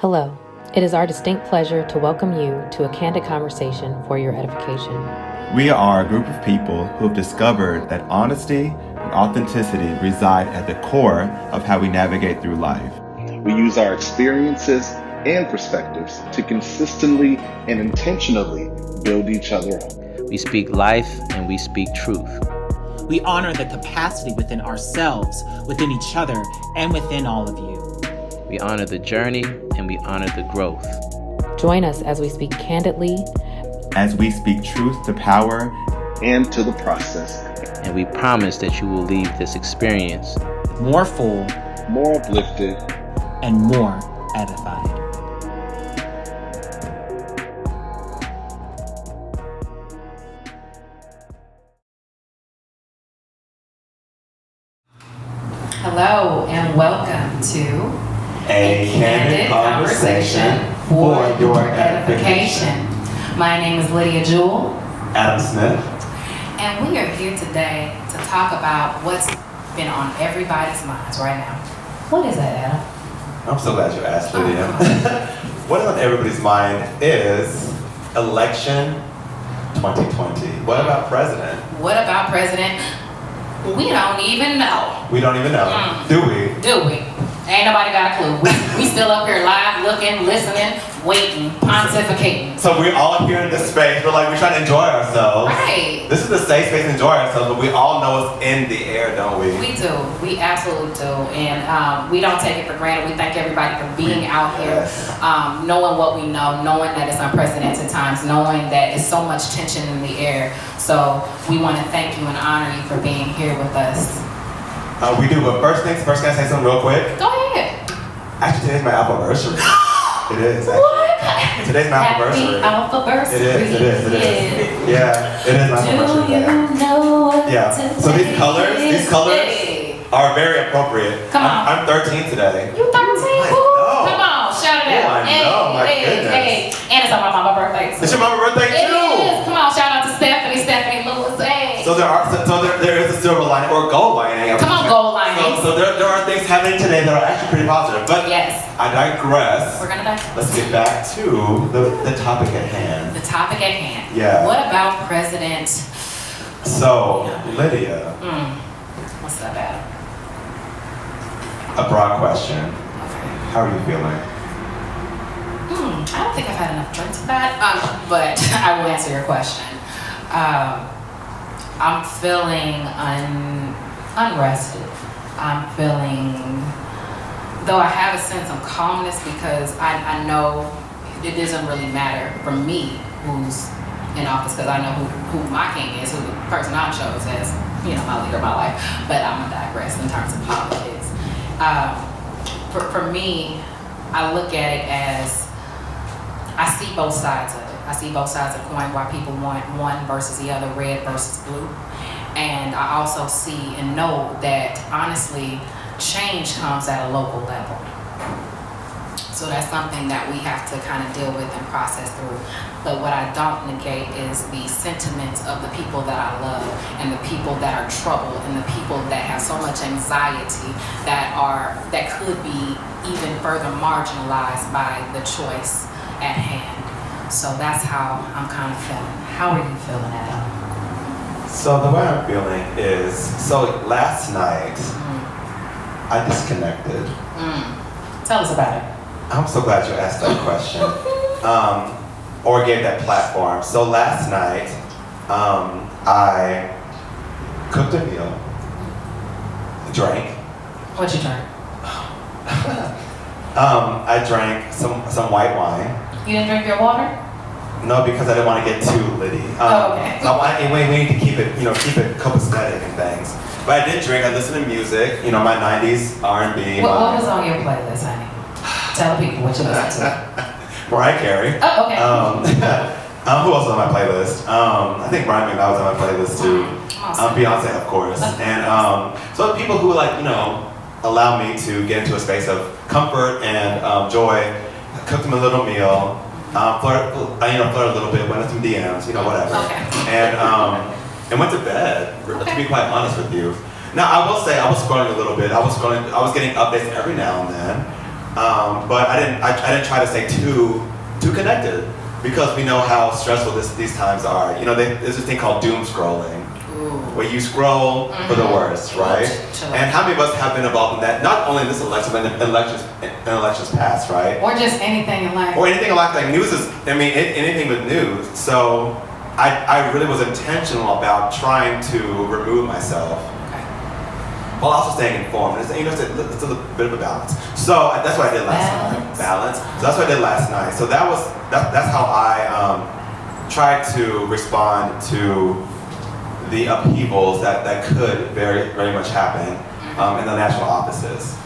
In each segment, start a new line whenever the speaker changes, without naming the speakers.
Hello. It is our distinct pleasure to welcome you to a candid conversation for your edification.
We are a group of people who have discovered that honesty and authenticity reside at the core of how we navigate through life.
We use our experiences and perspectives to consistently and intentionally build each other up.
We speak life and we speak truth.
We honor the capacity within ourselves, within each other, and within all of you.
We honor the journey and we honor the growth.
Join us as we speak candidly,
as we speak truth to power
and to the process.
And we promise that you will leave this experience
more full,
more uplifted,
and more edified.
Hello and welcome to
a candid conversation for your edification.
My name is Lydia Jewell.
Adam Smith.
And we are here today to talk about what's been on everybody's minds right now. What is that, Adam?
I'm so glad you asked, Lydia. What is on everybody's mind is election 2020. What about president?
What about president? We don't even know.
We don't even know. Do we?
Do we? Ain't nobody got a clue. We still up here live, looking, listening, waiting, pontificating.
So we're all here in this space. We're trying to enjoy ourselves.
Right.
This is the safe space to enjoy ourselves, but we all know it's in the air, don't we?
We do. We absolutely do. And we don't take it for granted. We thank everybody for being out here, knowing what we know, knowing that it's unprecedented times, knowing that it's so much tension in the air. So we want to thank you and honor you for being here with us.
We do, but first, can I say something real quick?
Go ahead.
Actually, today's my anniversary. It is.
What?
Today's my anniversary.
Happy
It is. Yeah, it is my anniversary.
Do you know what
So these colors are very appropriate.
Come on.
I'm 13 today.
You 13?
know.
Come on, shout it out.
I know, my goodness.
And it's on my mama's birthday.
It's your mama's birthday
It
too.
is. Come on, shout out to Stephanie Lewis. Hey.
So there is a silver lining or a gold lining.
Come on, gold lining.
So there are things happening today that are actually pretty positive. But
yes.
I digress.
We're gonna digress.
Let's get back to the topic at hand.
The topic at hand.
Yeah.
What about President?
So, Lydia.
What's up, Adam?
A broad question.
Okay.
How are you feeling?
I don't think I've had enough drinks for that, but I will answer your question. I'm feeling unrested. I'm feeling, though I have a sense of calmness because I know it doesn't really matter for me who's in office because I know who my king is, who the person I chose as, my leader of my life. But I'm gonna digress in terms of politics. For me, I look at it as I see both sides of it. I see both sides of the coin, why people want one versus the other, red versus blue. And I also see and know that, honestly, change comes at a local level. So that's something that we have to kind of deal with and process through. But what I don't negate is the sentiments of the people that I love and the people that are troubled and the people that have so much anxiety that could be even further marginalized by the choice at hand. So that's how I'm kind of feeling. How are you feeling, Adam?
So the way I'm feeling is, last night, I disconnected.
Tell us about it.
I'm so glad you asked that question, or gave that platform. So last night, I cooked a meal, drank.
What you drink?
I drank some white wine.
You didn't drink your water?
No, because I didn't want to get too litty.
Okay.
We need to keep it copacetic and things. But I did drink. I listened to music. My 90s R&B.
What was on your playlist, honey? Tell the people what you listen to.
Mariah Carey.
Oh, okay.
Who else was on my playlist? I think Brian McKnight was on my playlist too.
Awesome.
Beyonce, of course. And so people who allow me to get into a space of comfort and joy. I cooked them a little meal. Flirt a little bit, went to some DMs, whatever.
Okay.
And went to bed, to be quite honest with you. Now, I will say, I was scrolling a little bit. I was getting updates every now and then. But I didn't try to stay too connected because we know how stressful these times are. You know, there's this thing called doom scrolling, where you scroll for the worst, right? And how many of us have been involved in that? Not only in this election, but in elections past, right?
Or just anything in life.
Or anything in life. Like news is, anything with news. So I really was intentional about trying to remove myself. While also staying informed. It's a little bit of a balance. So that's what I did last night. Balance. So that's what I did last night. So that's how I tried to respond to the upheavals that could very, very much happen in the national offices.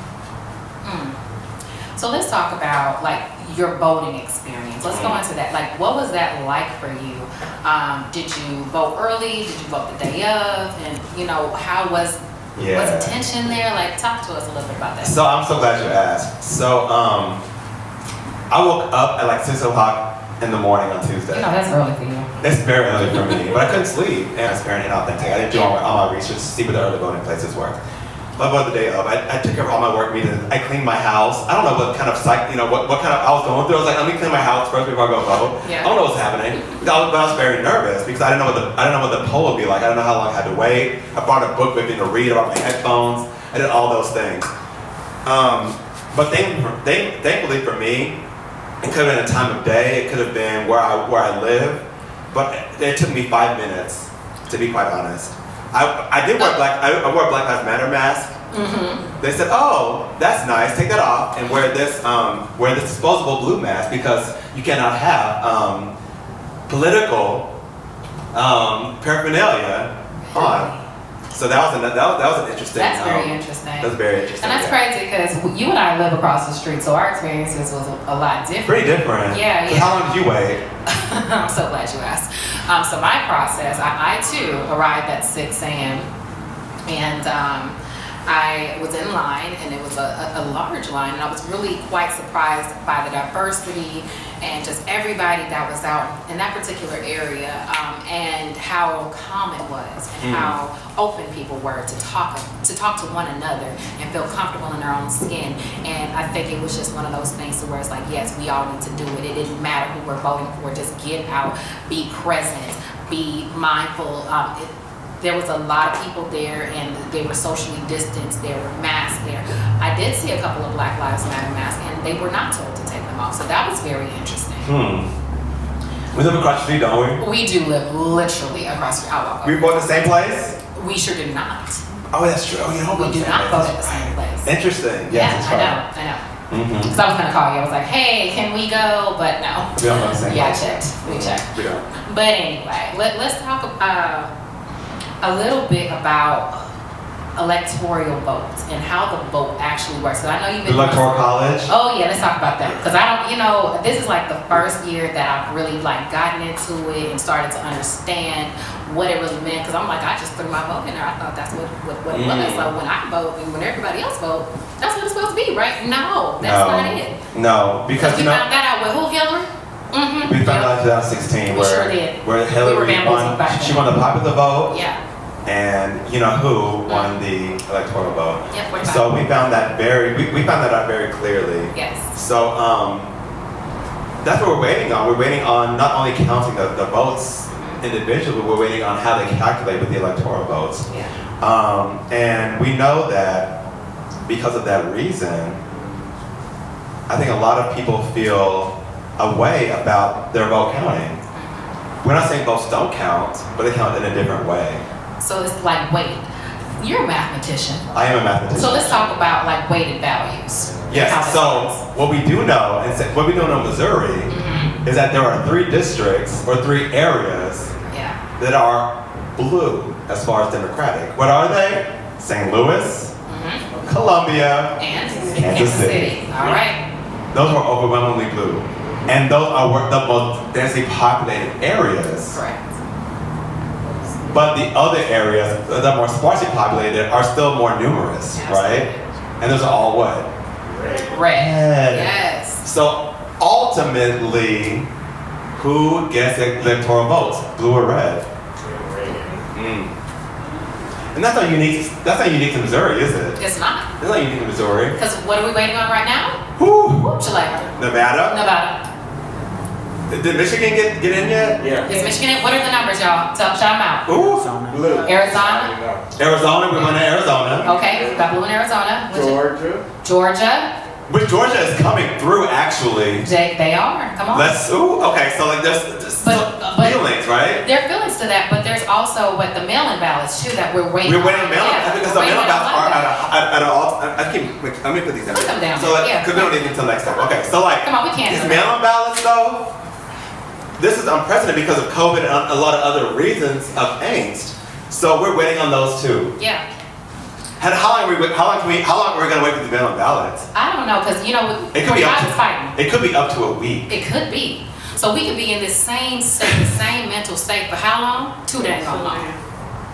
So let's talk about like your voting experience. Let's go into that. Like, what was that like for you? Did you vote early? Did you vote the day of? And how was the tension there? Like, talk to us a little bit about that.
So I'm so glad you asked. So I woke up at like 6 o'clock in the morning on Tuesday.
That's early for you.
It's very early for me, but I couldn't sleep. Transparent and authentic. I didn't do all my research to see where the early voting places were. But about the day of, I took care of all my work meetings. I cleaned my house. I don't know what kind of what kind of I was going through. I was like, let me clean my house first before I go vote.
Yeah.
I don't know what's happening. But I was very nervous because I didn't know what the poll would be like. I didn't know how long I had to wait. I brought a book with me to read about my headphones. I did all those things. But thankfully for me, it could have been a time of day. It could have been where I live. But it took me 5 minutes, to be quite honest. I wore a Black Lives Matter mask. Mm-hmm. They said, "Oh, that's nice. Take that off and wear this disposable blue mask because you cannot have political paraphernalia on." So that was an interesting.
That's very interesting.
That's very interesting.
And that's crazy because you and I live across the street, so our experiences was a lot different.
Pretty different.
Yeah.
How long did you wait?
I'm so glad you asked. So my process, I too arrived at 6 a.m. and I was in line, and it was a large line, and I was really quite surprised by the diversity and just everybody that was out in that particular area, and how calm it was, and how open people were to talk to one another and feel comfortable in their own skin. And I think it was just one of those things where it's like, yes, we all need to do it. It didn't matter who we're voting for. Just get out, be present, be mindful. There was a lot of people there, and they were socially distanced. There were masks there. I did see a couple of Black Lives Matter masks, and they were not told to take them off. So that was very interesting.
We live across the street, don't we?
We do live literally across the street.
We both in the same place?
We sure did not.
Oh, that's true. You don't
We do not vote at the same place.
Interesting.
Yeah,
Yes,
I know. Because I was going to call you. I was like, hey, can we go? But no.
We don't go to the same
Yeah, I
place.
checked. We checked.
We don't.
But anyway, let's talk a little bit about electoral votes and how the vote actually works. So I know you've been
Electoral college?
Oh yeah, let's talk about that. Because I don't, this is like the first year that I've really like gotten into it and started to understand what it really meant. Because I'm like, I just threw my vote in there. I thought that's what it was. So when I vote and when everybody else vote, that's what it's supposed to be, right? No, that's not it.
No, because
we found that out with who, Hillary? Mm-hmm.
We found out in 2016
We sure did.
where Hillary won. She won the popular vote.
Yeah.
And who won the electoral vote.
Yep,
so we found that we found that out very clearly.
Yes.
So that's what we're waiting on. We're waiting on not only counting the votes individually, but we're waiting on how they calculate with the electoral votes.
Yeah.
And we know that because of that reason, I think a lot of people feel a way about their vote counting. We're not saying votes don't count, but they count in a different way.
So it's like, wait, you're a mathematician.
I am a mathematician.
So let's talk about like weighted values.
Yes, so what we do know, and what we do know in Missouri, is that there are 3 districts or 3 areas that are blue as far as Democratic. What are they? St. Louis, Columbia,
and
Kansas City.
All right.
Those were overwhelmingly blue. And those are the most densely populated areas.
Correct.
But the other areas that are more sparsely populated are still more numerous, right? And those are all what?
Red. Yes.
So ultimately, who gets the electoral votes? Blue or red? And that's not unique to Missouri, is it?
It's not.
It's not unique to Missouri.
Because what are we waiting on right now?
Whew.
Whoop, Chile.
Nevada.
Nevada.
Did Michigan get in yet?
Yeah.
Is Michigan? What are the numbers, y'all? Shout them out.
Ooh.
Blue.
Arizona.
Arizona, we went to Arizona.
Okay, got blue in Arizona.
Georgia.
Georgia.
Which Georgia is coming through, actually.
They are. Come on.
Okay, so like there's
But-
feelings, right?
There are feelings to that, but there's also the mail-in ballots too that we're waiting.
We're waiting on mail
Yeah,
because the
we're
mail
waiting on
ballots are
Monday.
at an all. Let me put these down.
Put them down
So like,
there, yeah.
because we don't need them until next time. Okay, so like,
Come on, we can't
these
do that.
mail-in ballots though. This is unprecedented because of COVID and a lot of other reasons of angst. So we're waiting on those too.
Yeah.
And how long are we gonna wait for the mail-in ballots?
I don't know, because
It could be
God
up
is fighting.
to. It could be up to a week.
It could be. So we could be in this same state, the same mental state for how long? Too dang long.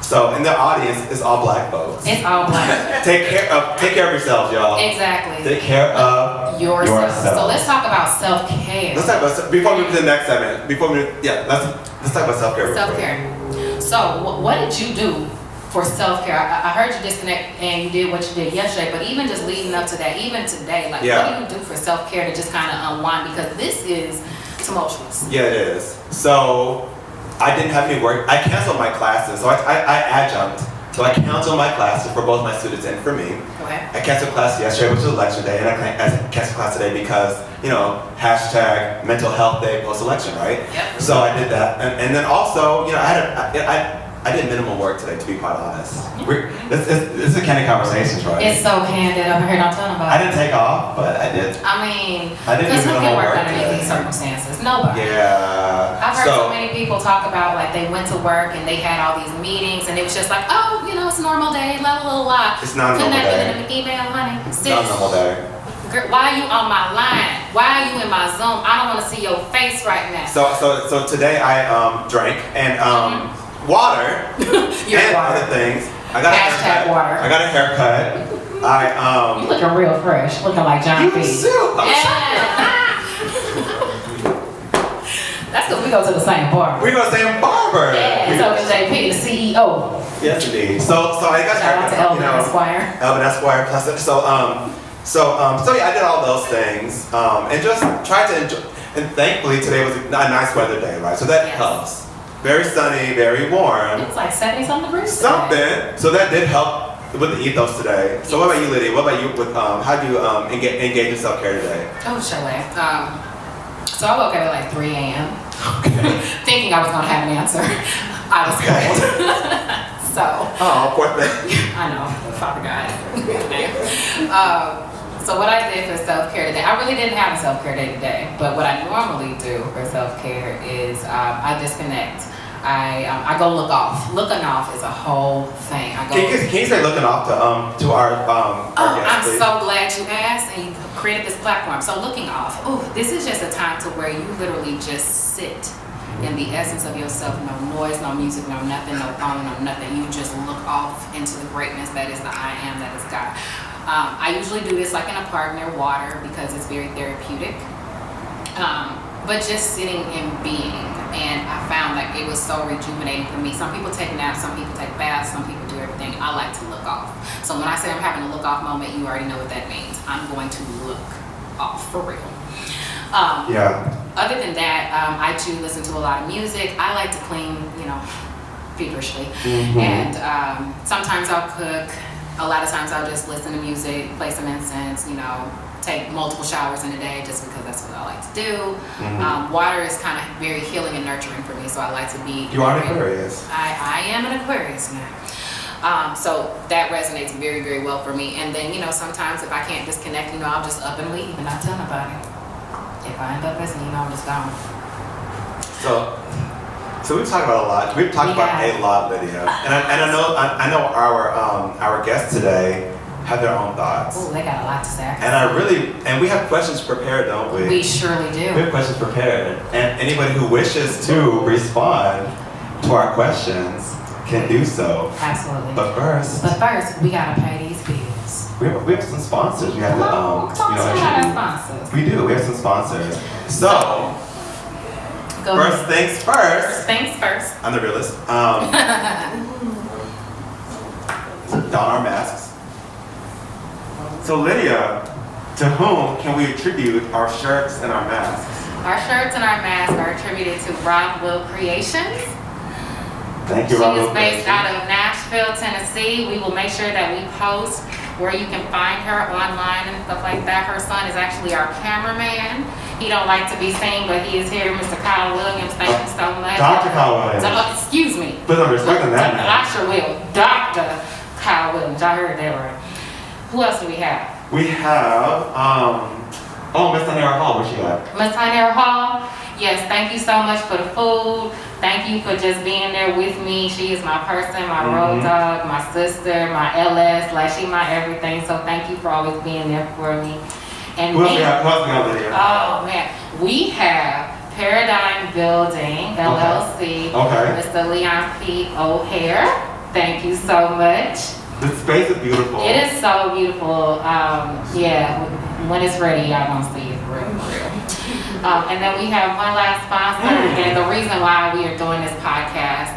So in the audience, it's all black folks.
It's all black.
Take care of yourselves, y'all.
Exactly.
Take care of
Yourself. So let's talk about self-care.
Let's talk about before we move to the next segment. Let's talk about self-care. real quick.
Self-care. So what did you do for self-care? I heard you disconnect and you did what you did yesterday, but even just leading up to that, even today, like what do you do for self-care to just kind of unwind? Because this is tumultuous.
Yeah, it is. So I didn't have any work. I canceled my classes. So I adjunct. So I canceled my classes for both my students and for me.
Okay.
I canceled class yesterday, which was election day, and I canceled class today because, hashtag mental health day post-election, right?
Yep.
So I did that. And then also, I did minimal work today, to be quite honest. This is a Candid Conversations, right?
It's so handed over here, don't tell nobody.
I didn't take off, but I did.
I mean,
I didn't
because
do
who
minimal
can work
work
under
today.
these circumstances? Nobody.
Yeah.
I've heard so many people talk about like they went to work and they had all these meetings and it was just like, oh, it's a normal day, la.
It's not a normal day.
Connected in an email, honey.
It's not a normal day.
Girl, why are you on my line? Why are you in my Zoom? I don't want to see your face right now.
So today I drank and water and
water.
other things. I got
Hashtag
a haircut.
water.
I got a haircut.
You looking real fresh, looking like John B. That's because we go to the same barber.
We go to the same barber.
Yeah, so is JP, the CEO.
Yes, indeed. So I got a
Shout out to
haircut.
Elvin Esquire.
Elvin Esquire plus. So yeah, I did all those things and just tried to enjoy. And thankfully today was a nice weather day, right? So that helps. Very sunny, very warm.
It's like 70-something degrees.
Something. So that did help with the ethos today. So what about you, Lydia? What about you with how do you engage in self-care today?
Oh, Chalet. So I woke up at like 3 a.m.
Okay.
thinking I was gonna have an answer. I was cold. So.
Oh, poor thing.
I know, Father God. So what I did for self-care today, I really didn't have a self-care day today, but what I normally do for self-care is I disconnect. I go look off. Looking off is a whole thing.
Can you say looking off to our guests,
I'm
please?
so glad you asked and you created this platform. So looking off. Oh, this is just a time to where you literally just sit in the essence of yourself. No noise, no music, no nothing, no phone, no nothing. You just look off into the greatness that is the I am, that is God. I usually do this like in a park near water because it's very therapeutic. But just sitting and being, and I found like it was so rejuvenating for me. Some people take naps, some people take baths, some people do everything. I like to look off. So when I say I'm having a look off moment, you already know what that means. I'm going to look off for real. Other than that, I do listen to a lot of music. I like to clean, feverishly.
Mm-hmm.
And sometimes I'll cook. A lot of times I'll just listen to music, play some incense, take multiple showers in a day just because that's what I like to do.
Mm-hmm.
Water is kind of very healing and nurturing for me, so I like to be.
You are an Aquarius.
I am an Aquarius now. So that resonates very, very well for me. And then, sometimes if I can't disconnect, I'll just up and leave and not tell nobody. If I end up listening, I'm just gone.
So we've talked about a lot. We've talked about a lot, Lydia. And I know our guests today have their own thoughts.
Oh, they got a lot to say.
And we have questions prepared, don't we?
We surely do.
We have questions prepared. And anybody who wishes to respond to our questions can do so.
Absolutely.
But first,
we gotta pay these bills.
we have some sponsors. We have to
Talk to me about our sponsors.
We do. We have some sponsors. So.
Go
First
ahead.
things first.
First things first.
I'm the realist. Don our masks. So Lydia, to whom can we attribute our shirts and our masks?
Our shirts and our masks are attributed to Rob Will Creations.
Thank you,
She
Rob.
is based out of Nashville, Tennessee. We will make sure that we post where you can find her online and stuff like that. Her son is actually our cameraman. He don't like to be seen, but he is here, Mr. Kyle Williams. Thank you so much.
Dr. Kyle Williams.
Excuse me.
Put some respect on that name.
I sure will. Dr. Kyle Williams. Y'all heard that right. Who else do we have?
We have, Miss Tanera Hall, where she at?
Miss Tanera Hall. Yes, thank you so much for the food. Thank you for just being there with me. She is my person, my road dog, my sister, my LS. Like, she my everything. So thank you for always being there for me. And
Who else we got there?
oh man, we have Paradigm Building LLC.
Okay.
Mr. Leon P. O'Hare. Thank you so much.
The space is beautiful.
It is so beautiful. Yeah, when it's ready, y'all gonna see it for real. And then we have one last sponsor, and the reason why we are doing this podcast,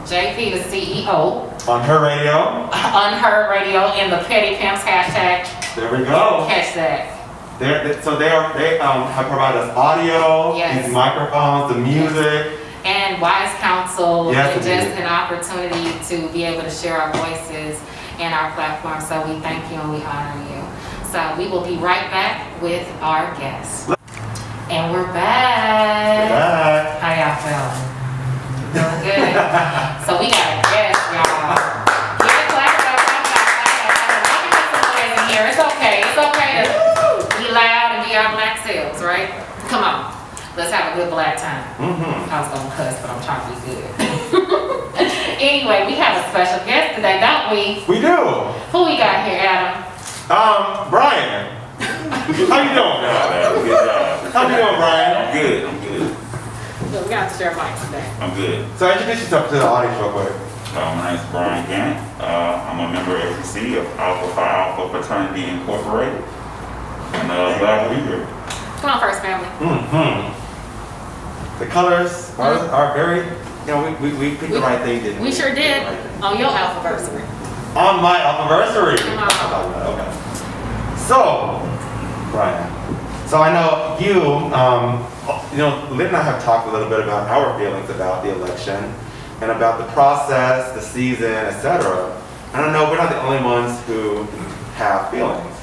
JP, the CEO.
On her radio.
Unheard Radio and the Petty Pimps hashtag.
There we go.
Catch that.
They have provided us audio,
Yes.
these microphones, the music.
And Wise Counsel,
Yes,
and just
indeed.
an opportunity to be able to share our voices and our platform. So we thank you and we honor you. So we will be right back with our guests. And we're back.
Bye.
How y'all feeling? Feeling good? So we got a guest, y'all. Yeah, clap. Welcome to some noise in here. It's okay. It's okay to be loud and be our black selves, right? Come on. Let's have a good black time. I was gonna cuss, but I'm trying to be good. Anyway, we have a special guest today, don't we?
We do.
Who we got here, Adam?
Brian. How you doing?
Good job.
How you doing, Brian?
I'm good.
Look, we got to share mics today.
I'm good.
So introduce yourself to the audience real quick.
My name is Brian Gannett. I'm a member of FCC of Alpha Phi Alpha Fraternity Incorporated. And glad to be here.
Come on, First Family.
The colors are very, we picked the right thing, didn't we?
We sure did.
Right thing.
On your anniversary.
On my anniversary.
Come on.
Okay. So, Brian, so I know you, Lynn and I have talked a little bit about our feelings about the election and about the process, the season, etc. And I know we're not the only ones who have feelings.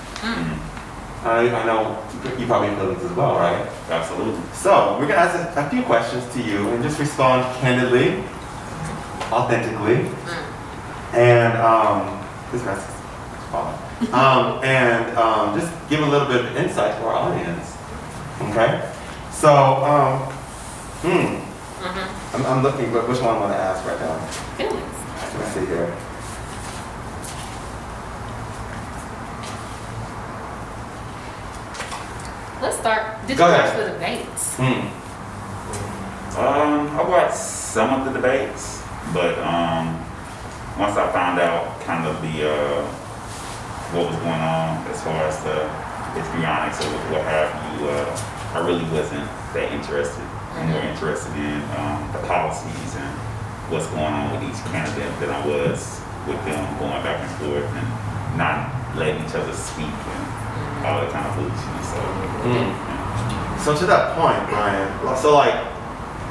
I know you probably have feelings as well, right?
Absolutely.
So we're gonna ask a few questions to you and just respond candidly, authentically, and this mess is fine. Just give a little bit of insight to our audience. Okay. So I'm looking, but which one I want to ask right now?
Feelings.
Let's see here.
Let's start. Did
Go
you
ahead.
watch the debates?
I watched some of the debates, but once I found out kind of the what was going on as far as the histrionics or what have you, I really wasn't that interested. I'm more interested in the policies and what's going on with each candidate than I was with them going back and forth and not letting each other speak and all that kind of foolishness.
So to that point, Brian, so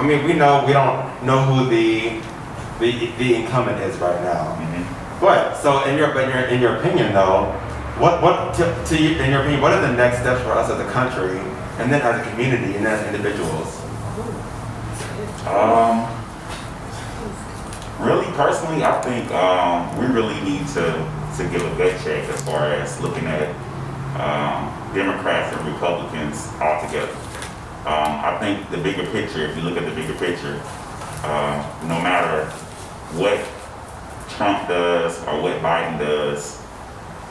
we know we don't know who the incumbent is right now. But so in your opinion though, what to you, in your opinion, what are the next steps for us as a country, and then as a community, and as individuals?
Really, personally, I think we really need to give a gut check as far as looking at Democrats and Republicans all together. I think the bigger picture, if you look at the bigger picture, no matter what Trump does or what Biden does,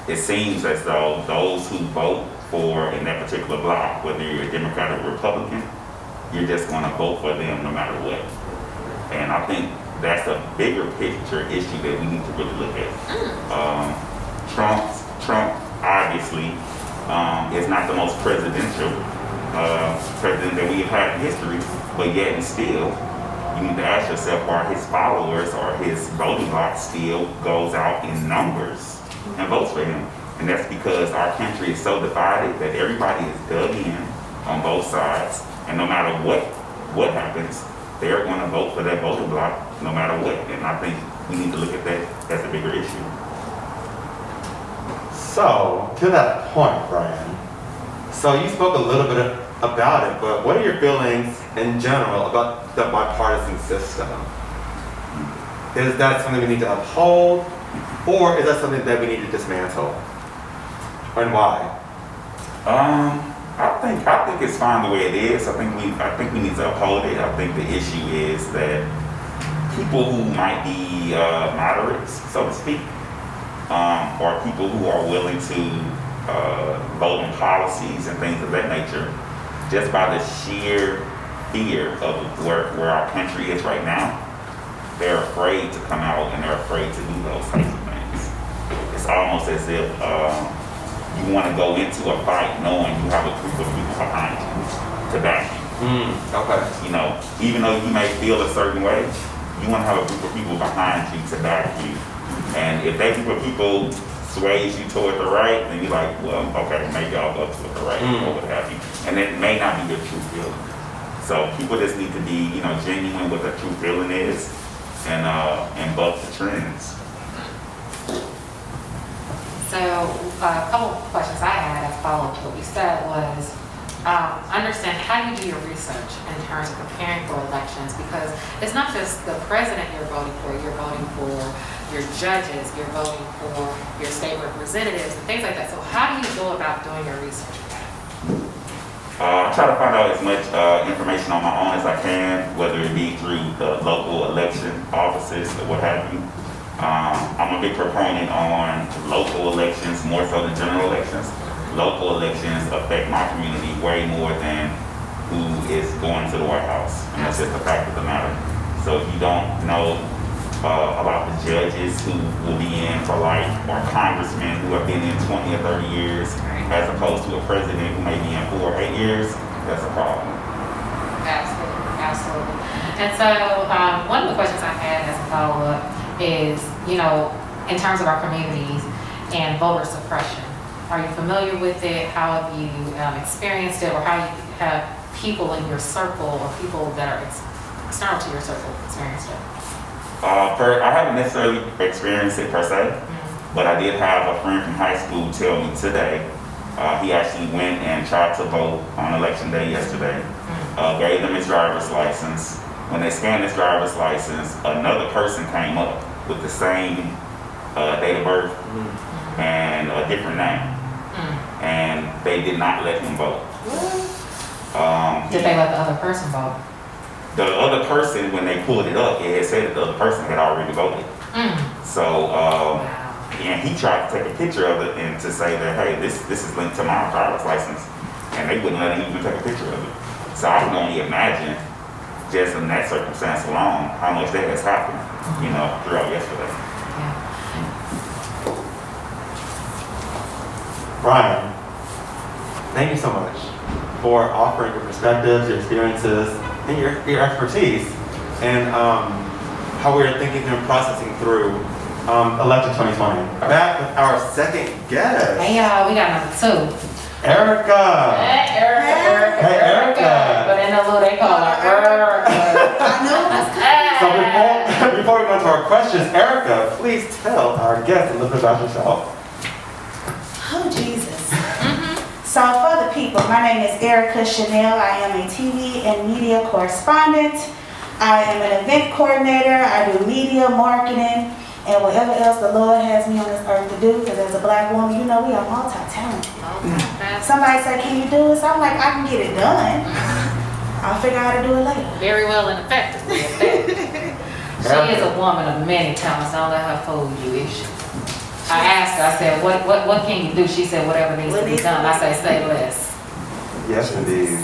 it seems as though those who vote for in that particular block, whether you're a Democrat or Republican, you're just going to vote for them no matter what. And I think that's a bigger picture issue that we need to really look at. Trump obviously is not the most presidential president that we've had in history, but yet and still, you need to ask yourself, are his followers or his voting bloc still goes out in numbers and votes for him? And that's because our country is so divided that everybody is dug in on both sides. And no matter what happens, they're going to vote for that voting block no matter what. And I think we need to look at that as a bigger issue.
So, to that point, Brian, so you spoke a little bit about it, but what are your feelings in general about the bipartisan system? Is that something we need to uphold, or is that something that we need to dismantle? And why?
I think it's fine the way it is. I think we need to uphold it. I think the issue is that people who might be moderates, so to speak, or people who are willing to vote on policies and things of that nature, just by the sheer fear of where our country is right now, they're afraid to come out and they're afraid to do those types of things. It's almost as if you want to go into a fight knowing you have a group of people behind you to back you.
Okay.
You know, even though you may feel a certain way, you want to have a group of people behind you to back you. And if that group of people sways you toward the right, then you're like, well, okay, maybe I'll go toward the right or what have you. And it may not be your true feeling. So people just need to be, you know, genuine with what their true feeling is and buck the trends.
So a couple of questions I had as follow-up to what you said was, understand how you do your research in terms of preparing for elections, because it's not just the president you're voting for your judges, you're voting for your state representatives and things like that. So how do you go about doing your research?
I try to find out as much information on my own as I can, whether it be through the local election offices or what have you. I'm a big proponent on local elections more so than general elections. Local elections affect my community way more than who is going to the White House. And that's just the fact of the matter. So if you don't know about the judges who will be in for life, or congressmen who have been in 20 or 30 years, as opposed to a president who may be in 4 or 8 years, that's a problem.
Absolutely. And so one of the questions I had as a follow-up is, you know, in terms of our communities and voter suppression. Are you familiar with it? How have you experienced it, or how you have people in your circle or people that are external to your circle experienced it?
I haven't necessarily experienced it per se, but I did have a friend from high school tell me today, he actually went and tried to vote on election day yesterday, gave them his driver's license. When they scanned his driver's license, another person came up with the same date of birth and a different name. And they did not let him vote.
Did they let the other person vote?
The other person, when they pulled it up, it had said that the other person had already voted. So, and he tried to take a picture of it and to say that, hey, this is linked to my driver's license. And they wouldn't let him even take a picture of it. So I can only imagine, just in that circumstance alone, how much that has happened, you know, throughout yesterday.
Brian, thank you so much for offering your perspectives, your experiences, and your expertise, and how we are thinking and processing through election 2020. Back with our second guest.
Hey y'all, we got number 2.
Erica.
Hey Erica.
Hey Erica.
But in the little they call her Erica.
I know that's
So before we go into our questions, Erica, please tell our guests a little bit about yourself.
Oh, Jesus. So for the people, my name is Erica Chanel. I am a TV and media correspondent. I am an event coordinator. I do media, marketing, and whatever else the Lord has me on this earth to do, because as a black woman, you know we are multi-talented. Somebody say, can you do it? So I'm like, I can get it done. I'll figure out how to do it later.
Very well and effectively at that. She is a woman of many talents. Don't let her fool you, is she? I asked her, I said, what can you do? She said, whatever needs to be done. I say less.
Yes, indeed.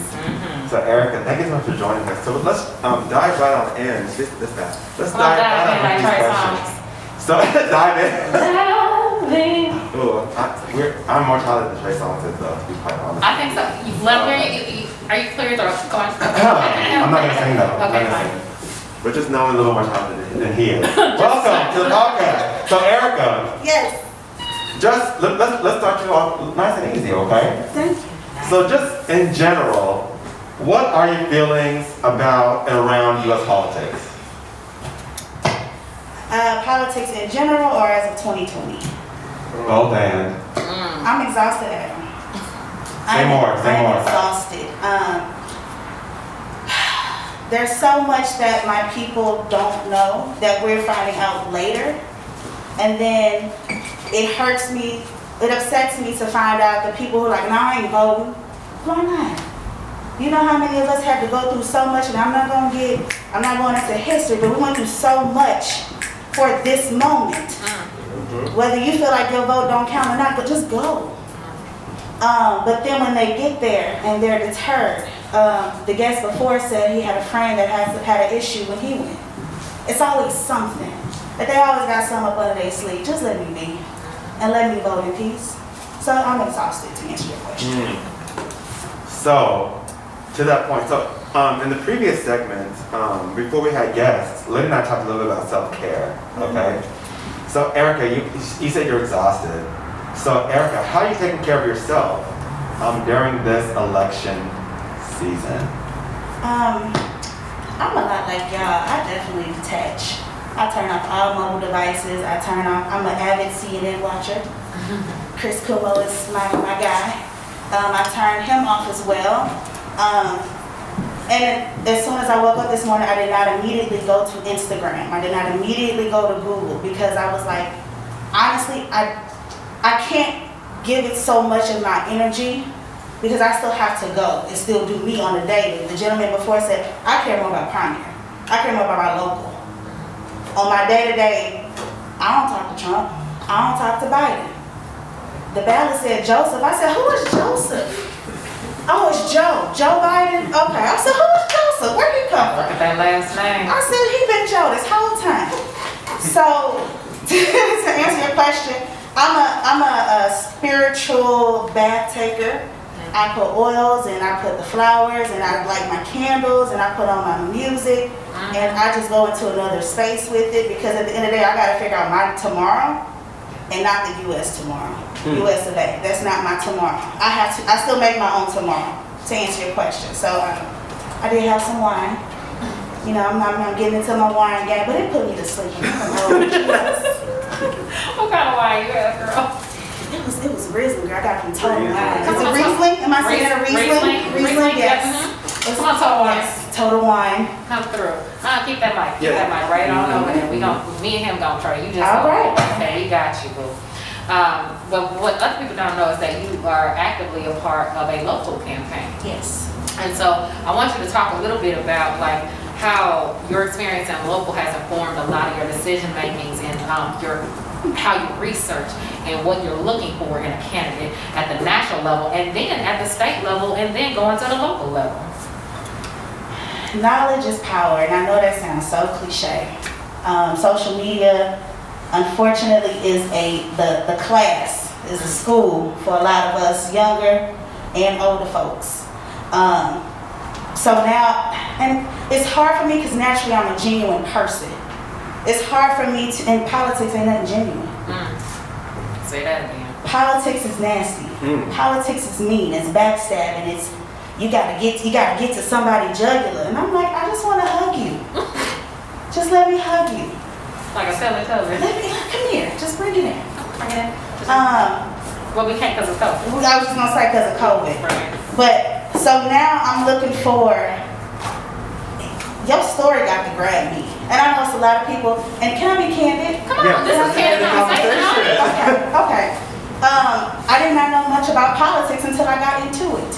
So Erica, thank you so much for joining us. So let's dive right on in. Let's dive right on into these questions. So dive in. I'm more talented than Trey Songz is, though, to be quite honest.
I think so. Are you clear?
I'm not going to sing, though.
Okay, fine.
But just knowing a little more talented than he is. Welcome to the podcast. So Erica.
Yes.
Just let's start you off nice and easy, okay?
Thank you.
So just in general, what are your feelings about and around U.S. politics?
Politics in general or as of 2020?
Both and.
I'm exhausted at them.
Say more.
I'm exhausted. There's so much that my people don't know that we're finding out later. And then it hurts me, it upsets me to find out the people who are like, no, I ain't voting. Why not? You know how many of us had to go through so much, and I'm not going into history, but we went through so much for this moment. Whether you feel like your vote don't count or not, but just go. But then when they get there and they're deterred, the guest before said he had a friend that had an issue when he went. It's always something. But they always got something up under their sleeve. Just let me be. And let me vote in peace. So I'm exhausted to answer your question.
So, to that point, in the previous segment, before we had guests, Lynn and I talked a little bit about self-care, okay? So Erica, you said you're exhausted. So Erica, how are you taking care of yourself during this election season?
I'm a lot like y'all. I definitely detach. I turn off all mobile devices. I'm an avid CNN watcher. Chris Cuomo is my guy. I turned him off as well. And as soon as I woke up this morning, I did not immediately go to Instagram. I did not immediately go to Google because I was like, honestly, I can't give it so much of my energy because I still have to go and still do me on the daily. The gentleman before said, I care more about primary. I care more about my local. On my day-to-day, I don't talk to Trump. I don't talk to Biden. The ballot said Joseph. I said, who is Joseph? Oh, it's Joe. Joe Biden? Okay. I said, who is Joseph? Where'd he come from?
Look at that last name.
I said, he been Joe this whole time. So, to answer your question, I'm a spiritual bath taker. I put oils and I put the flowers and I light my candles and I put on my music and I just go into another space with it because at the end of the day I gotta figure out my tomorrow and not the U.S. tomorrow. U.S. today. That's not my tomorrow. I still make my own tomorrow to answer your question. So I did have some wine. You know, I'm getting into my wine game, but it put me to sleep.
What kind of wine you have, girl?
It was Riesling, girl. I got it from Total Wine. Is it Riesling? Am I saying it Riesling?
Riesling,
yes.
Come on, Total Wine.
Yes, Total Wine.
Come through. Keep that mic. Keep that mic right on over there. Me and him gonna try. You just
all right.
Okay, he got you, boo. But what other people don't know is that you are actively a part of a local campaign.
Yes.
And so I want you to talk a little bit about like how your experience in local has informed a lot of your decision makings and how you research and what you're looking for in a candidate at the national level and then at the state level and then going to the local level.
Knowledge is power, and I know that sounds so cliche. Social media, unfortunately, is the class, is a school for a lot of us younger and older folks. So now, and it's hard for me because naturally I'm a genuine person. It's hard for me to, and politics ain't nothing genuine.
Say that again.
Politics is nasty. Politics is mean. It's backstabbing. It's you gotta get to somebody jugular. And I'm like, I just want to hug you. Just let me hug you.
Like a Teletubby.
Come here. Just bring it in.
Well, we can't because of COVID.
I was just gonna say because of COVID.
Right.
But so now I'm looking for. Your story got to grab me. And I know it's a lot of people. And can I be candid?
Come on, this is candid conversation.
Okay. I did not know much about politics until I got into it.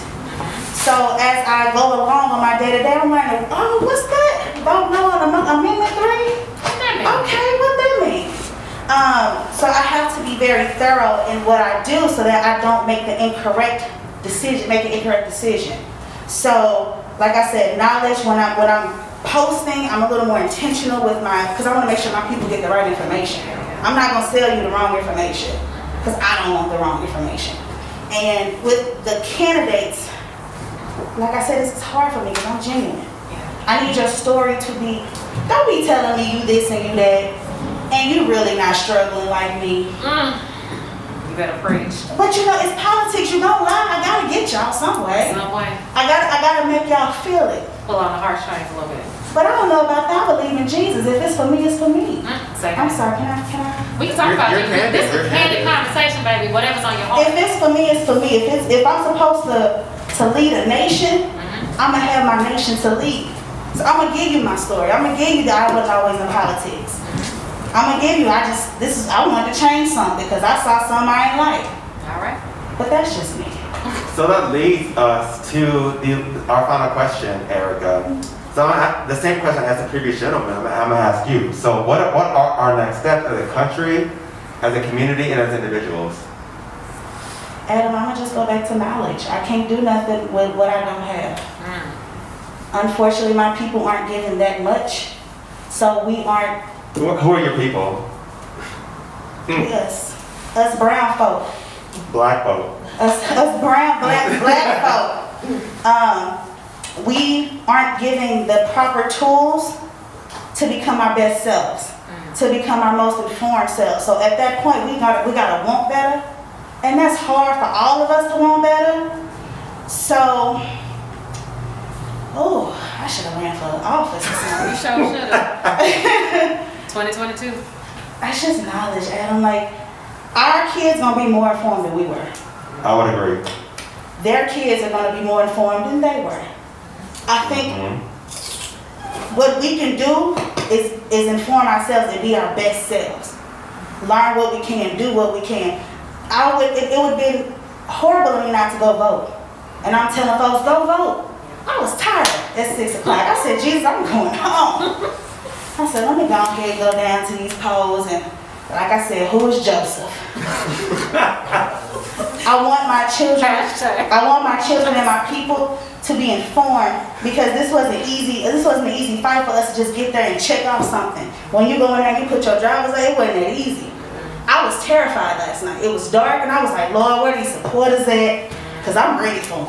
So as I go along on my day-to-day, I'm like, oh, what's that? Vote no on Amendment 3?
What that mean?
Okay, what that means? So I have to be very thorough in what I do so that I don't make an incorrect decision. So, like I said, knowledge, when I'm posting, I'm a little more intentional with because I want to make sure my people get the right information. I'm not going to sell you the wrong information because I don't want the wrong information. And with the candidates, like I said, it's hard for me because I'm genuine. I need your story to be, don't be telling me you this and you that, and you really not struggling like me.
You better preach.
But you know, it's politics. You don't lie. I gotta get y'all some way.
Some way.
I gotta make y'all feel it.
Pull on the heartstrings a little bit.
But I don't know about that. I believe in Jesus. If it's for me, it's for me.
Say
I'm
that.
sorry. Can I?
We can talk about
You're
it.
candid.
This is
You're
a candid
candid.
conversation, baby. Whatever's on your heart.
If it's for me, it's for me. If I'm supposed to lead a nation, I'm gonna have my nation to lead. So I'm gonna give you my story. I'm gonna give you that I wasn't always in politics. I'm gonna give you. I wanted to change something because I saw something I ain't like.
All right.
But that's just me.
So that leads us to our final question, Erica. So the same question as the previous gentleman, I'm gonna ask you. So what are our next steps as a country, as a community, and as individuals?
Adam, I'm gonna just go back to knowledge. I can't do nothing with what I don't have. Unfortunately, my people aren't given that much, so we aren't.
Who are your people?
Us brown folk.
Black folk.
Us brown, black folk. We aren't giving the proper tools to become our best selves, to become our most informed selves. So at that point, we gotta want better, and that's hard for all of us to want better. So, I should have ran for office or something.
You sure should have. 2022.
That's just knowledge, Adam. Like, our kids gonna be more informed than we were.
I would agree.
Their kids are gonna be more informed than they were. I think what we can do is inform ourselves and be our best selves. Learn what we can, do what we can. It would be horrible of me not to go vote. And I'm telling folks, go vote. I was tired at 6 o'clock. I said, Jesus, I'm going home. I said, let me go ahead and go down to these polls, and like I said, who is Joseph? I want my children and my people to be informed, because this wasn't an easy fight for us to just get there and check off something. When you go in there and you put your driver's license, it wasn't that easy. I was terrified last night. It was dark and I was like, Lord, where are these supporters at? Because I'm ready for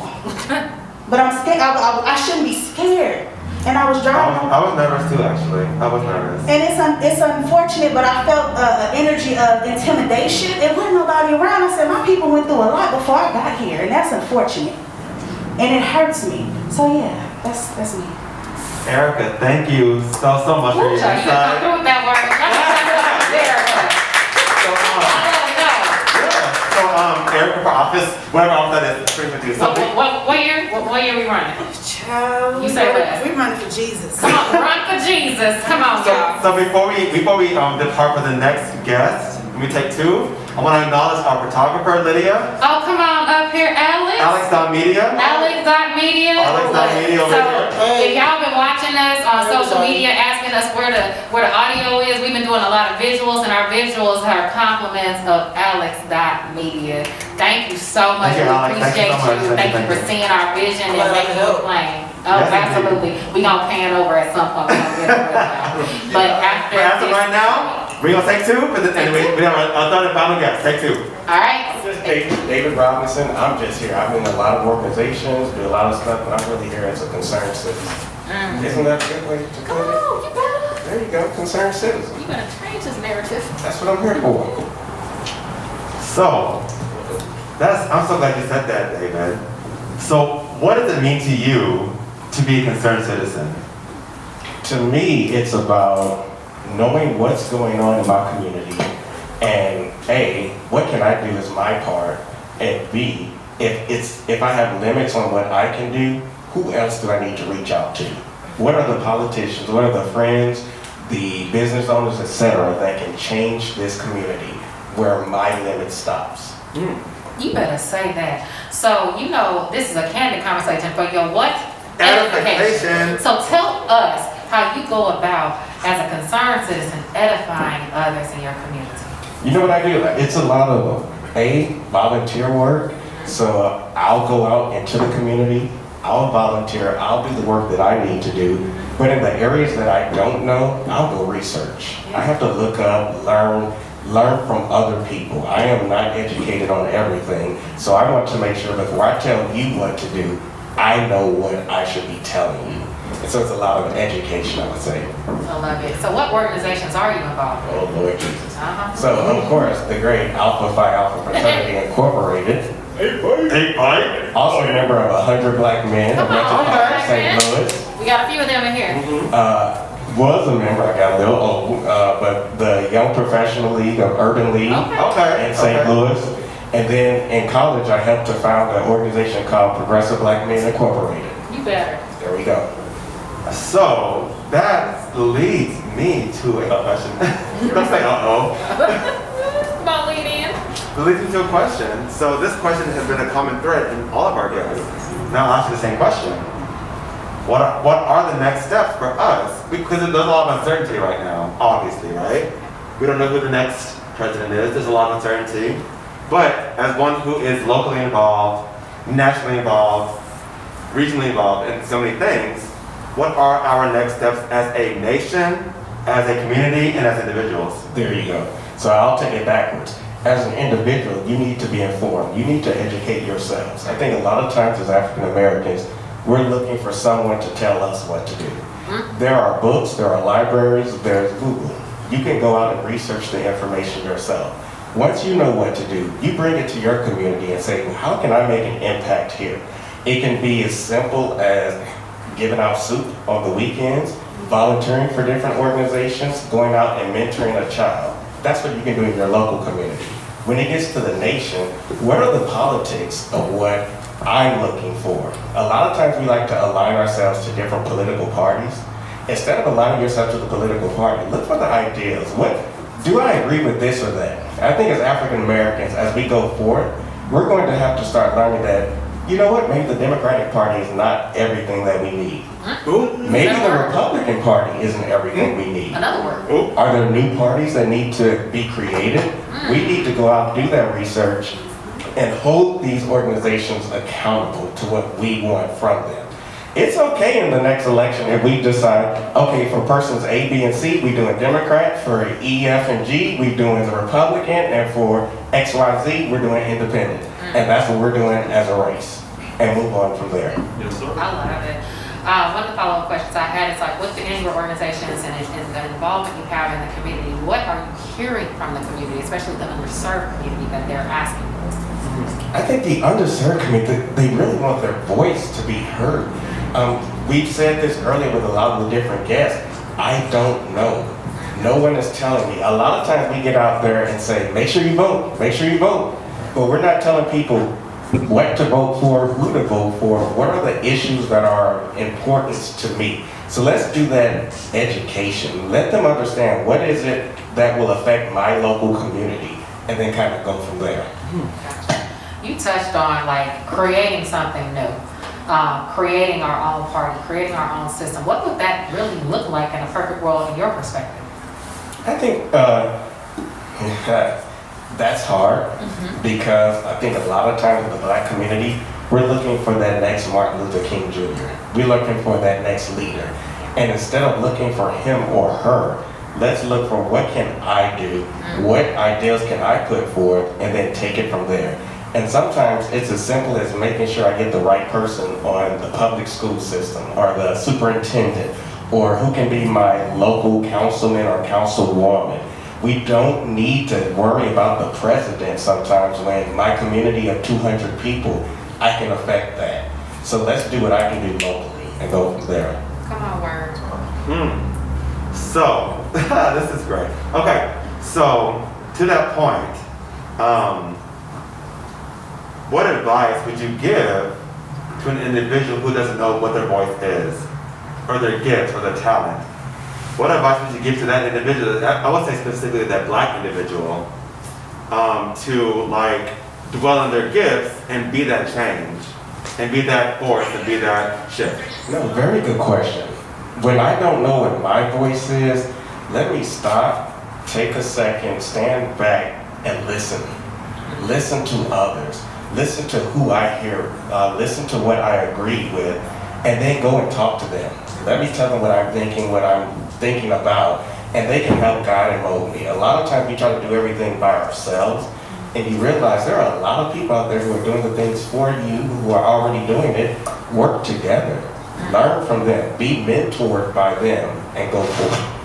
them. But I'm scared. I shouldn't be scared. And I was driving.
I was nervous too, actually. I was nervous.
And it's unfortunate, but I felt an energy of intimidation. There wasn't nobody around. I said, my people went through a lot before I got here, and that's unfortunate. And it hurts me. So yeah, that's me.
Erica, thank you so much for your
You come
insight.
through with that word.
So, Erica for office, whatever office that is, pretty much do something.
What year we running?
Child,
You say what?
we running for Jesus.
Come on, run for Jesus. Come on, y'all.
So before we depart for the next guest, let me take two. I want to acknowledge our photographer, Lydia.
Oh, come on up here, Alex.
Alex.media.
Alex.media.
Alex.media over
So,
here.
if y'all been watching us on social media, asking us where the audio is, we've been doing a lot of visuals, and our visuals are compliments of Alex.media. Thank you so much.
Thank you, Alex.
We
Thank you
appreciate
so much.
you. Thank you for seeing our vision and making it plain. Oh,
Yes,
absolutely. We gonna pan over at some point. We gonna get it right now. But after
As of
this-
right now, we're going to take two, and we have a third and final guest. Take two.
All right.
This is David Robinson. I'm just here. I've been in a lot of organizations, do a lot of stuff, but I'm really here as a concerned citizen. Isn't that a good way to put it?
Oh, you better.
There you go, concerned citizen.
You better change this narrative.
That's what I'm here for.
So, I'm so glad you said that, David. So, what does it mean to you to be a concerned citizen?
To me, it's about knowing what's going on in my community, and A, what can I do as my part, and B, if I have limits on what I can do, who else do I need to reach out to? What are the politicians, what are the friends, the business owners, etc., that can change this community where my limit stops?
You better say that. So, this is a candid conversation for your what?
Edification.
So tell us how you go about, as a concerned citizen, edifying others in your community.
You know what I do? It's a lot of volunteer work. So I'll go out into the community, I'll volunteer, I'll do the work that I need to do. But in the areas that I don't know, I'll go research. I have to look up, learn from other people. I am not educated on everything. So I want to make sure before I tell you what to do, I know what I should be telling you. And so it's a lot of education, I would say.
I love it. So what organizations are you involved with?
Oh, Lord Jesus. So, of course, the great Alpha Phi Alpha Fraternity Incorporated. Also a member of 100 Black Men of Metropolitan St. Louis.
We got a few of them in here.
Was a member, I got a little old, but the Young Professional League of Urban League in St. Louis. And then in college, I helped to found an organization called Progressive Black Men Incorporated.
You better.
There we go.
So that leads me to a question. Don't say uh-oh.
Come on, lead in.
It leads me to a question. So this question has been a common thread in all of our guests. Now I'll ask you the same question. What are the next steps for us? Because there's a lot of uncertainty right now, obviously, right? We don't know who the next president is. There's a lot of uncertainty. But as one who is locally involved, nationally involved, regionally involved in so many things, what are our next steps as a nation, as a community, and as individuals?
There you go. So I'll take it backwards. As an individual, you need to be informed. You need to educate yourselves. I think a lot of times as African Americans, we're looking for someone to tell us what to do. There are books, there are libraries, there's Google. You can go out and research the information yourself. Once you know what to do, you bring it to your community and say, well, how can I make an impact here? It can be as simple as giving out soup on the weekends, volunteering for different organizations, going out and mentoring a child. That's what you can do in your local community. When it gets to the nation, what are the politics of what I'm looking for? A lot of times we like to align ourselves to different political parties. Instead of aligning yourself to the political party, look for the ideas. What do I agree with this or that? I think as African Americans, as we go forward, we're going to have to start learning that, you know what, maybe the Democratic Party is not everything that we need. Maybe the Republican Party isn't everything we need.
Another word.
Are there new parties that need to be created? We need to go out and do that research and hold these organizations accountable to what we want from them. It's okay in the next election if we decide, okay, for persons A, B, and C, we're doing Democrat, for E, F, and G, we're doing the Republican, and for X, Y, Z, we're doing independent. And that's what we're doing as a race. And move on from there.
Yes, sir. I love it. One of the follow-up questions I had is like, within your organizations and the involvement you have in the community, what are you hearing from the community, especially the underserved community that they're asking for?
I think the underserved community, they really want their voice to be heard. We've said this earlier with a lot of the different guests. I don't know. No one is telling me. A lot of times we get out there and say, make sure you vote, make sure you vote. But we're not telling people what to vote for, who to vote for, what are the issues that are important to me. So let's do that education. Let them understand what is it that will affect my local community, and then kind of go from there.
You touched on like creating something new, creating our own party, creating our own system. What would that really look like in a perfect world in your perspective?
I think that's hard because I think a lot of times in the Black community, we're looking for that next Martin Luther King Jr. We're looking for that next leader. And instead of looking for him or her, let's look for what can I do, what ideas can I put forward, and then take it from there. And sometimes it's as simple as making sure I get the right person on the public school system or the superintendent or who can be my local councilman or councilwoman. We don't need to worry about the president sometimes when my community of 200 people, I can affect that. So let's do what I can do locally and go from there.
Come on, word.
So, this is great. Okay, so to that point, what advice would you give to an individual who doesn't know what their voice is, or their gift, or their talent? What advice would you give to that individual? I would say specifically that Black individual, to like dwell in their gifts and be that change, and be that force, and be that shift.
No, very good question. When I don't know what my voice is, let me stop, take a second, stand back, and listen. Listen to others. Listen to who I hear. Listen to what I agree with, and then go and talk to them. Let me tell them what I'm thinking about, and they can help guide and mold me. A lot of times we try to do everything by ourselves, and you realize there are a lot of people out there who are doing the things for you, who are already doing it, work together. Learn from them. Be mentored by them and go forward.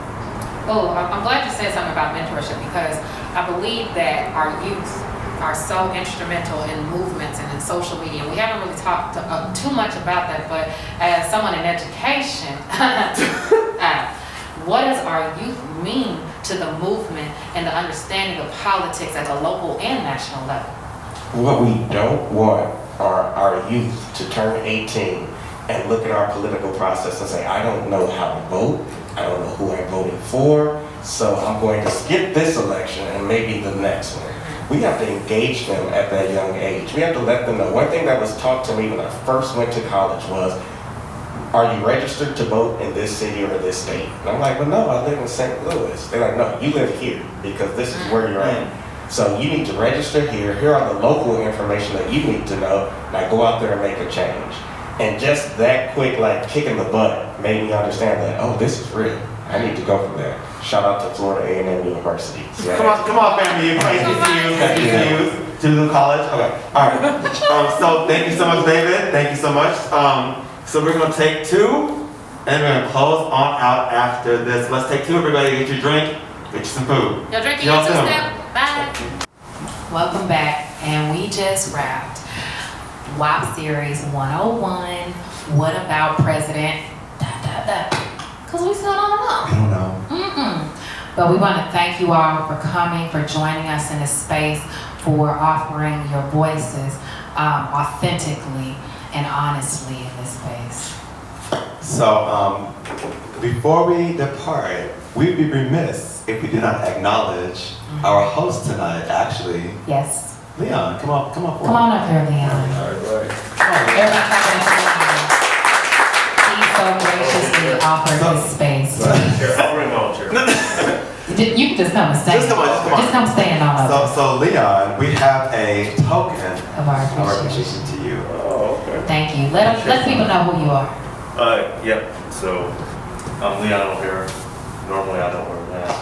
Oh, I'm glad you said something about mentorship because I believe that our youth are so instrumental in movements and in social media. We haven't really talked too much about that, but as someone in education, what does our youth mean to the movement and the understanding of politics at the local and national level?
What we don't want are our youth to turn 18 and look at our political process and say, I don't know how to vote, I don't know who I'm voting for, so I'm going to skip this election and maybe the next one. We have to engage them at that young age. We have to let them know. One thing that was taught to me when I first went to college was, are you registered to vote in this city or this state? And I'm like, well, no, I live in St. Louis. They're like, no, you live here because this is where you're at. So you need to register here. Here are the local information that you need to know. Now go out there and make a change. And just that quick, like, kick in the butt made me understand that, oh, this is real. I need to go from there. Shout out to Florida A&M University. So
Come on, family. HBCUs to the college. Okay. All right. So thank you so much, David. Thank you so much. So we're gonna take two, and we're gonna close on out after this. Let's take two, everybody. Get your drink, get you some food.
Y'all drinking your two-step? Bye. Welcome back, and we just wrapped WAP Series 101. What about President? Because we still don't know.
I don't know.
But we want to thank you all for coming, for joining us in this space, for offering your voices authentically and honestly in this space.
So before we depart, we'd be remiss if we did not acknowledge our host tonight, actually.
Yes.
Leon, come on forward.
Come on up here, Leon.
All right.
Everybody clap it up for Leon. He so graciously offered his space.
I'll bring my own chair.
You can just come and stand.
Just come on.
Stand on us.
So Leon, we have a token
of our appreciation
to you.
Oh, okay.
Thank you. Let people know who you are.
Yep. So I'm Leon O'Hara. Normally I don't wear a mask,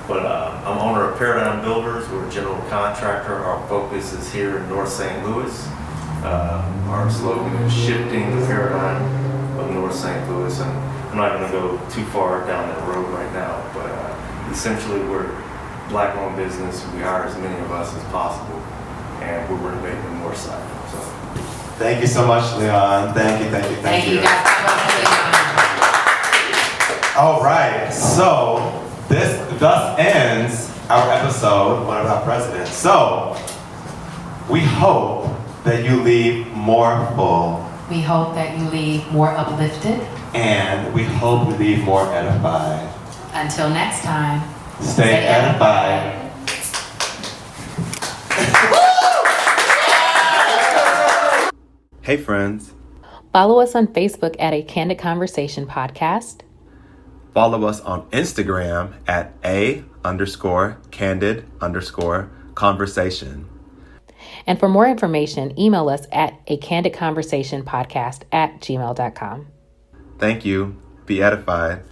but I'm owner of Paradigm Builders. We're a general contractor. Our focus is here in North St. Louis. Our slogan is shifting the paradigm of North St. Louis, and I'm not going to go too far down that road right now, but essentially we're a black-owned business. We hire as many of us as possible, and we're renovating the north side. So.
Thank you so much, Leon. Thank you.
Thank you guys.
All right, so this thus ends our episode, What About President? So we hope that you leave more full.
We hope that you leave more uplifted.
And we hope you leave more edified.
Until next time,
stay edified. Hey friends.
Follow us on Facebook at A Candid Conversation Podcast.
Follow us on Instagram at _candid_conversation.
And for more information, email us at acandidconversationpodcast@gmail.com.
Thank you. Be edified.